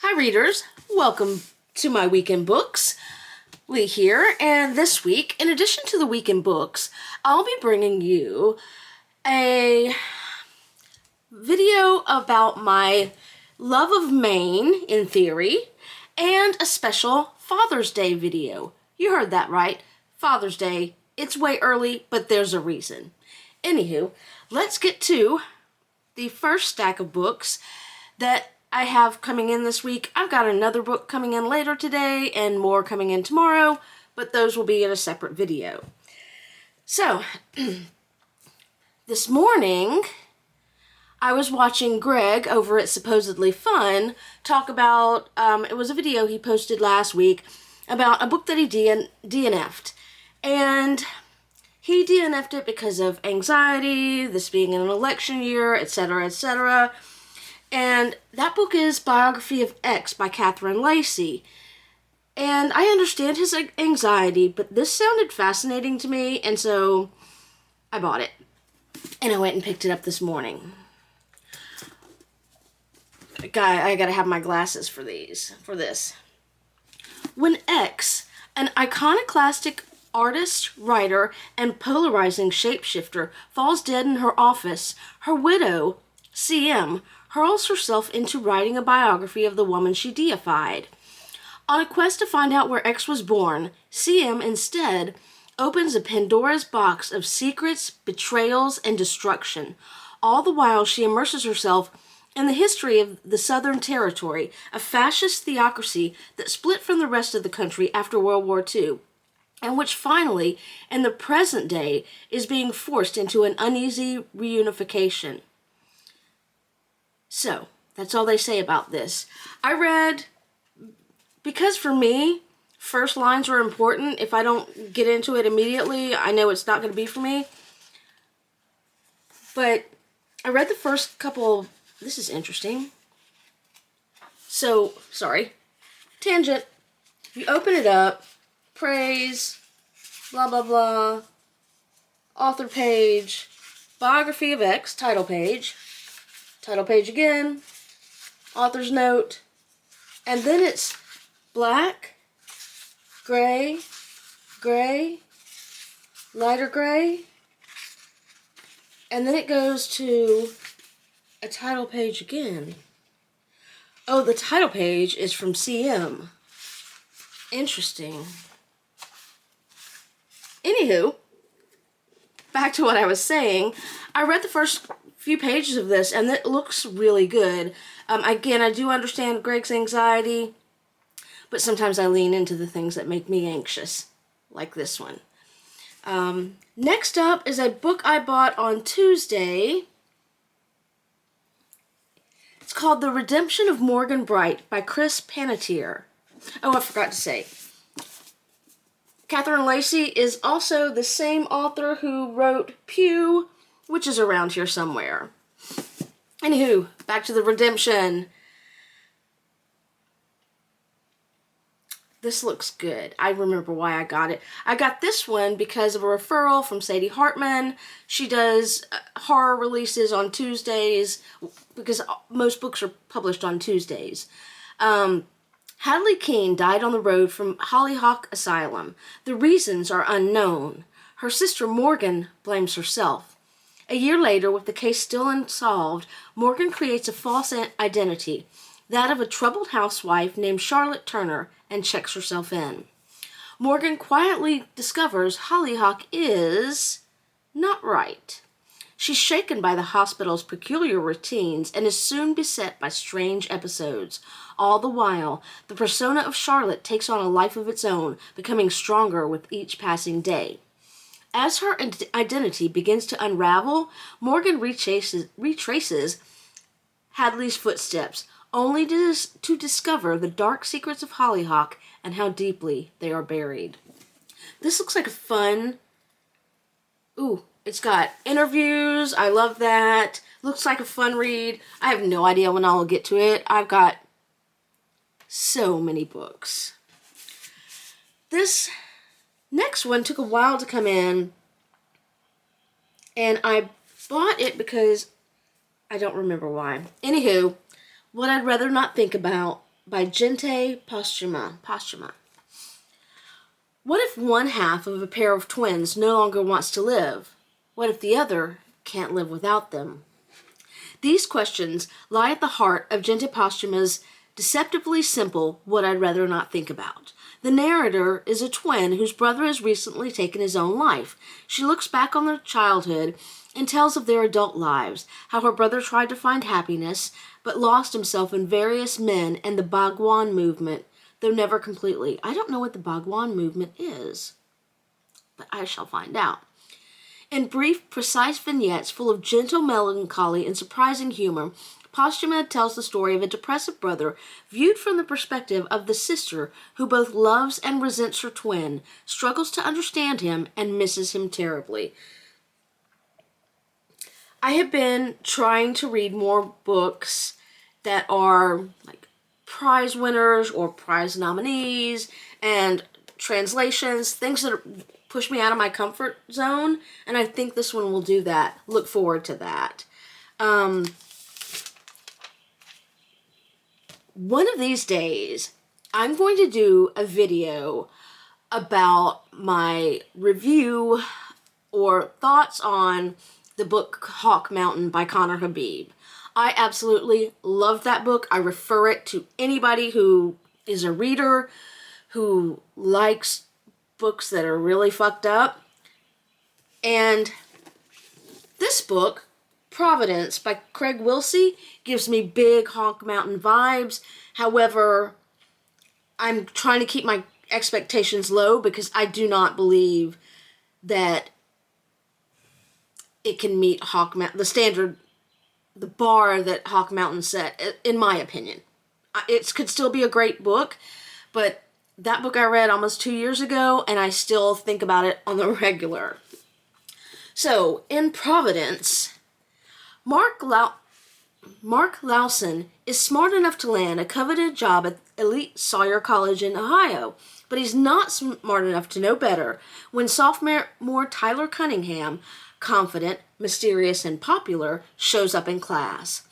Hi readers, welcome to my weekend books. Lee here, and this week, in addition to the weekend books, I'll be bringing you a video about my love of Maine, in theory, and a special Father's Day video. You heard that right, Father's Day. It's way early, but there's a reason. Anywho, let's get to the first stack of books that I have coming in this week. I've got another book coming in later today and more coming in tomorrow, but those will be in a separate video. So, this morning, I was watching Greg over at Supposedly Fun talk about, it was a video he posted last week about a book that he DNF'd. And he DNF'd it because of anxiety, this being an election year, etc., etc., and that book is Biography of X by Lacey. And I understand his anxiety, but this sounded fascinating to me, and so I bought it. And I went and picked it up this morning. I gotta have my glasses for this. When X, an iconoclastic artist, writer, and polarizing shapeshifter, falls dead in her office, her widow, CM, hurls herself into writing a biography of the woman she deified. On a quest to find out where X was born, CM instead opens a Pandora's box of secrets, betrayals, and destruction. All the while she immerses herself in the history of the Southern Territory, a fascist theocracy that split from the rest of the country after World War II, and which finally, in the present day, is being forced into an uneasy reunification. So, that's all they say about this. I read, because for me, first lines are important. If I don't get into it immediately, I know it's not going to be for me. But I read the first couple, this is interesting. So, sorry, tangent. If you open it up, praise, blah, blah, blah, author page, biography of X, title page again, author's note, and then it's black, gray, lighter gray, and then it goes to a title page again. Oh, the title page is from CM. Interesting. Anywho, back to what I was saying. I read the first few pages of this, and it looks really good. Again, I do understand Greg's anxiety, but sometimes I lean into the things that make me anxious, like this one. Next up is a book I bought on Tuesday. It's called The Redemption of Morgan Bright by Panatier. Oh, I forgot to say, Lacey is also the same author who wrote Pew, which is around here somewhere. Anywho, back to The Redemption. This looks good. I remember why I got it. I got this one because of a referral from Sadie Hartman. She does horror releases on Tuesdays, because most books are published on Tuesdays. Hadley Keene died on the road from Hollyhock Asylum. The reasons are unknown. Her sister Morgan blames herself. A year later, with the case still unsolved, Morgan creates a false identity, that of a troubled housewife named Charlotte Turner, and checks herself in. Morgan quietly discovers Hollyhock is not right. She's shaken by the hospital's peculiar routines and is soon beset by strange episodes. All the while, the persona of Charlotte takes on a life of its own, becoming stronger with each passing day. As her identity begins to unravel, Morgan retraces Hadley's footsteps, only to discover the dark secrets of Hollyhock and how deeply they are buried. This looks like a fun... Ooh, it's got interviews. I love that. Looks like a fun read. I have no idea when I'll get to it. I've got so many books. This next one took a while to come in, and I bought it because I don't remember why. Anywho, what I'd rather not think about by Jente posthuma. What if one half of a pair of twins no longer wants to live? What if the other can't live without them? These questions lie at the heart of Jente posthuma's deceptively simple What I'd Rather Not Think About. The narrator is a twin whose brother has recently taken his own life. She looks back on their childhood and tells of their adult lives, how her brother tried to find happiness, but lost himself in various men and the Bhagwan movement, though never completely. I don't know what the Bhagwan movement is, but I shall find out. In brief, precise vignettes full of gentle melancholy and surprising humor, Posthuma tells the story of a depressive brother viewed from the perspective of the sister who both loves and resents her twin, struggles to understand him, and misses him terribly. I have been trying to read more books that are like prize winners or prize nominees and translations, things that push me out of my comfort zone, and I think this one will do that. Look forward to that. One of these days, I'm going to do a video about my review or thoughts on the book Hawk Mountain by Conner Habib. I absolutely love that book. I refer it to anybody who is a reader, who likes books that are really fucked up. And this book, Providence by Craig Willse, gives me big Hawk Mountain vibes. However, I'm trying to keep my expectations low because I do not believe that it can meet Hawk Mountain, the standard, the bar that Hawk Mountain set, in my opinion. It could still be a great book, but that book I read almost 2 years ago, and I still think about it on the regular. So, in Providence, Mark Lawson is smart enough to land a coveted job at elite Sawyer College in Ohio, but he's not smart enough to know better when sophomore Tyler Cunningham, confident, mysterious, and popular, shows up in class.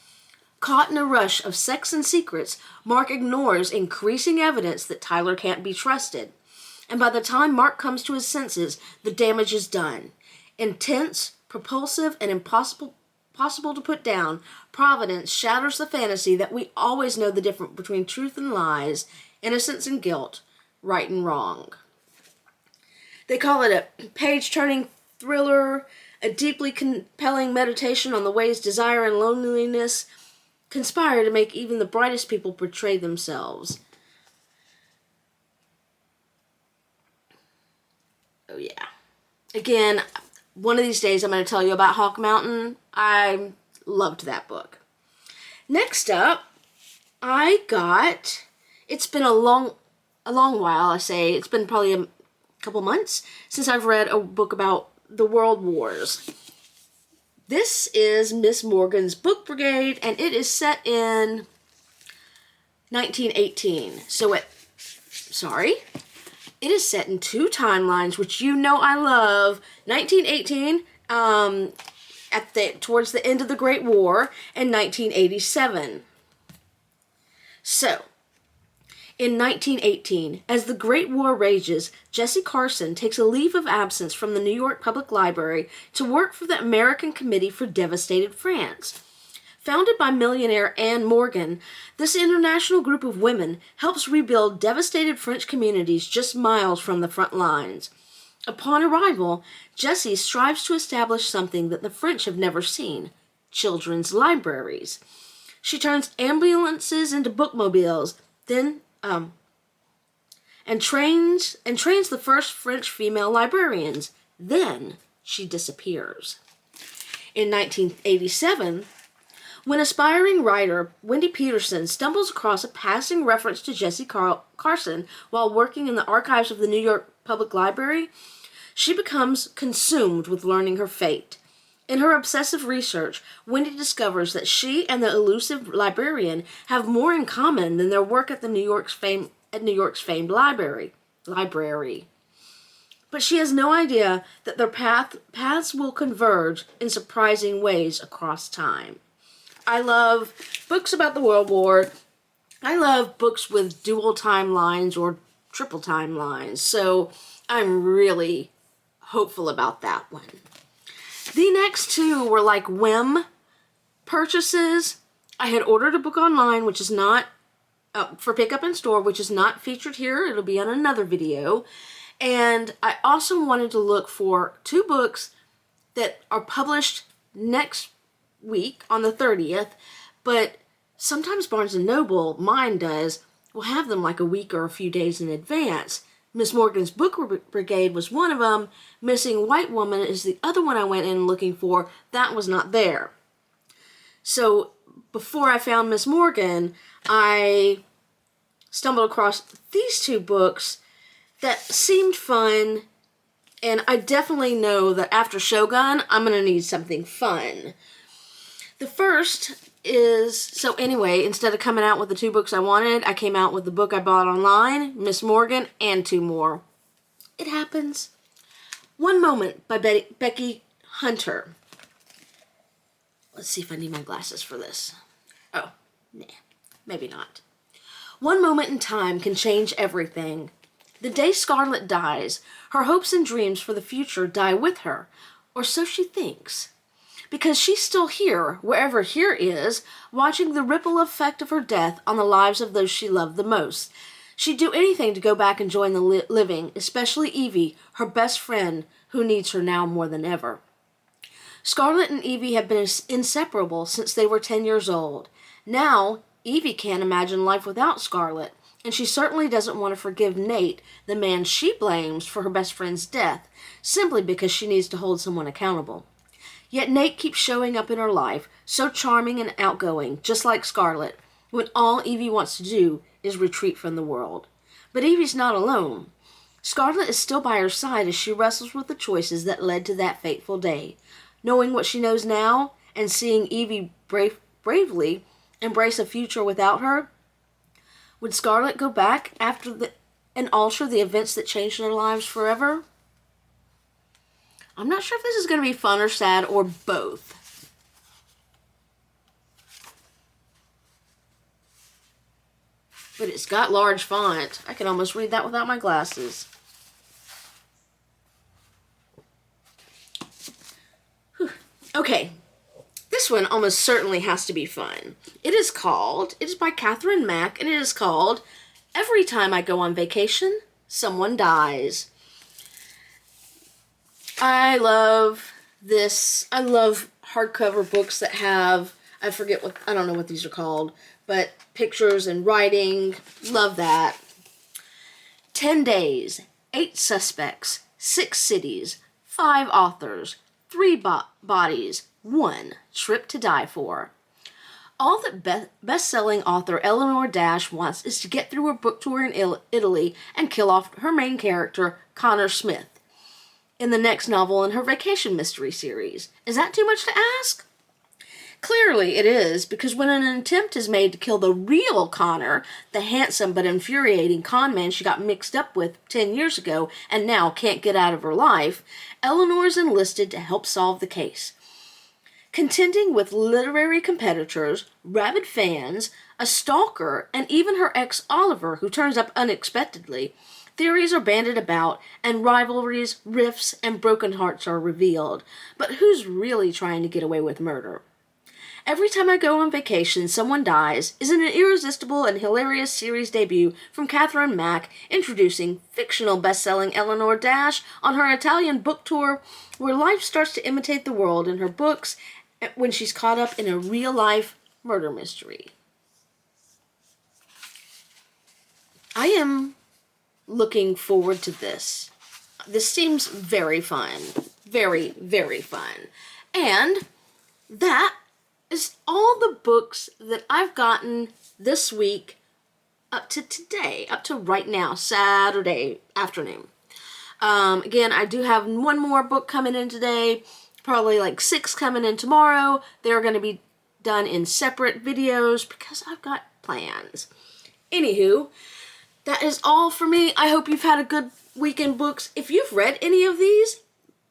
Caught in a rush of sex and secrets, Mark ignores increasing evidence that Tyler can't be trusted. And by the time Mark comes to his senses, the damage is done. Intense, propulsive, and impossible to put down, Providence shatters the fantasy that we always know the difference between truth and lies, innocence and guilt, right and wrong. They call it a page-turning thriller, a deeply compelling meditation on the ways desire and loneliness conspire to make even the brightest people betray themselves. Oh yeah. Again, one of these days I'm going to tell you about Hawk Mountain. I loved that book. Next up, it's been a long while, I say. It's been probably a couple months since I've read a book about the World Wars. This is Miss Morgan's book Brigade, and it is set in 1918. It is set in two timelines, which you know I love. 1918, towards the end of the Great War, and 1987. So, in 1918, as the Great War rages, Jessie Carson takes a leave of absence from the New York Public Library to work for the American Committee for Devastated France. Founded by millionaire Anne Morgan, this international group of women helps rebuild devastated French communities just miles from the front lines. Upon arrival, Jessie strives to establish something that the French have never seen: children's libraries. She turns ambulances into bookmobiles, and trains the first French female librarians. Then she disappears. In 1987, when aspiring writer Wendy Peterson stumbles across a passing reference to Jessie Carson while working in the archives of the New York Public Library, she becomes consumed with learning her fate. In her obsessive research, Wendy discovers that she and the elusive librarian have more in common than their work at New York's famed library. But she has no idea that their paths will converge in surprising ways across time. I love books about the World War. I love books with dual timelines or triple timelines, so I'm really hopeful about that one. The next two were like whim purchases. I had ordered a book online, which is not for pickup in store, which is not featured here. It'll be on another video. And I also wanted to look for 2 books that are published next week on the 30th, but sometimes Barnes & Noble, mine does, will have them like a week or a few days in advance. Miss Morgan's Book Brigade was one of them. Missing White Woman is the other one I went in looking for. That was not there. So before I found Miss Morgan, I stumbled across these 2 books that seemed fun, and I definitely know that after Shogun, I'm going to need something fun. The first is, so anyway, instead of coming out with the 2 books I wanted, I came out with the book I bought online, Miss Morgan, and 2 more. It happens. One Moment by Becky Hunter. Let's see if I need my glasses for this. Oh, nah, maybe not. One moment in time can change everything. The day Scarlett dies, her hopes and dreams for the future die with her, or so she thinks. Because she's still here, wherever here is, watching the ripple effect of her death on the lives of those she loved the most. She'd do anything to go back and join the living, especially Evie, her best friend, who needs her now more than ever. Scarlett and Evie have been inseparable since they were 10 years old. Now, Evie can't imagine life without Scarlett, and she certainly doesn't want to forgive Nate, the man she blames for her best friend's death, simply because she needs to hold someone accountable. Yet Nate keeps showing up in her life, so charming and outgoing, just like Scarlett, when all Evie wants to do is retreat from the world. But Evie's not alone. Scarlett is still by her side as she wrestles with the choices that led to that fateful day. Knowing what she knows now, and seeing Evie bravely embrace a future without her, would Scarlett go back and alter the events that changed their lives forever? I'm not sure if this is going to be fun or sad or both. But it's got large font. I can almost read that without my glasses. Whew. Okay. This one almost certainly has to be fun. It is by Catherine Mack, and it is called Every Time I Go on Vacation, Someone Dies. I love this. I love hardcover books that have, I don't know what these are called, but pictures and writing. Love that. 10 days, 8 suspects, 6 cities, 5 authors, 3 bodies, 1 trip to die for. All that best-selling author Eleanor Dash wants is to get through her book tour in Italy and kill off her main character, Connor Smith, in the next novel in her vacation mystery series. Is that too much to ask? Clearly it is, because when an attempt is made to kill the real Connor, the handsome but infuriating con man she got mixed up with 10 years ago and now can't get out of her life, Eleanor is enlisted to help solve the case. Contending with literary competitors, rabid fans, a stalker, and even her ex Oliver, who turns up unexpectedly, theories are bandied about, and rivalries, rifts, and broken hearts are revealed. But who's really trying to get away with murder? Every Time I Go on Vacation, Someone Dies is an irresistible and hilarious series debut from Catherine Mack, introducing fictional best-selling Eleanor Dash on her Italian book tour, where life starts to imitate the world in her books when she's caught up in a real-life murder mystery. I am looking forward to this. This seems very fun. Very, very fun. And that is all the books that I've gotten this week up to today, up to right now, Saturday afternoon. Again, I do have one more book coming in today, probably like 6 coming in tomorrow. They're going to be done in separate videos because I've got plans. Anywho, that is all for me. I hope you've had a good week in books. If you've read any of these,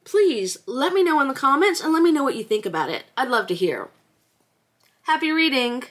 please let me know in the comments and let me know what you think about it. I'd love to hear. Happy reading!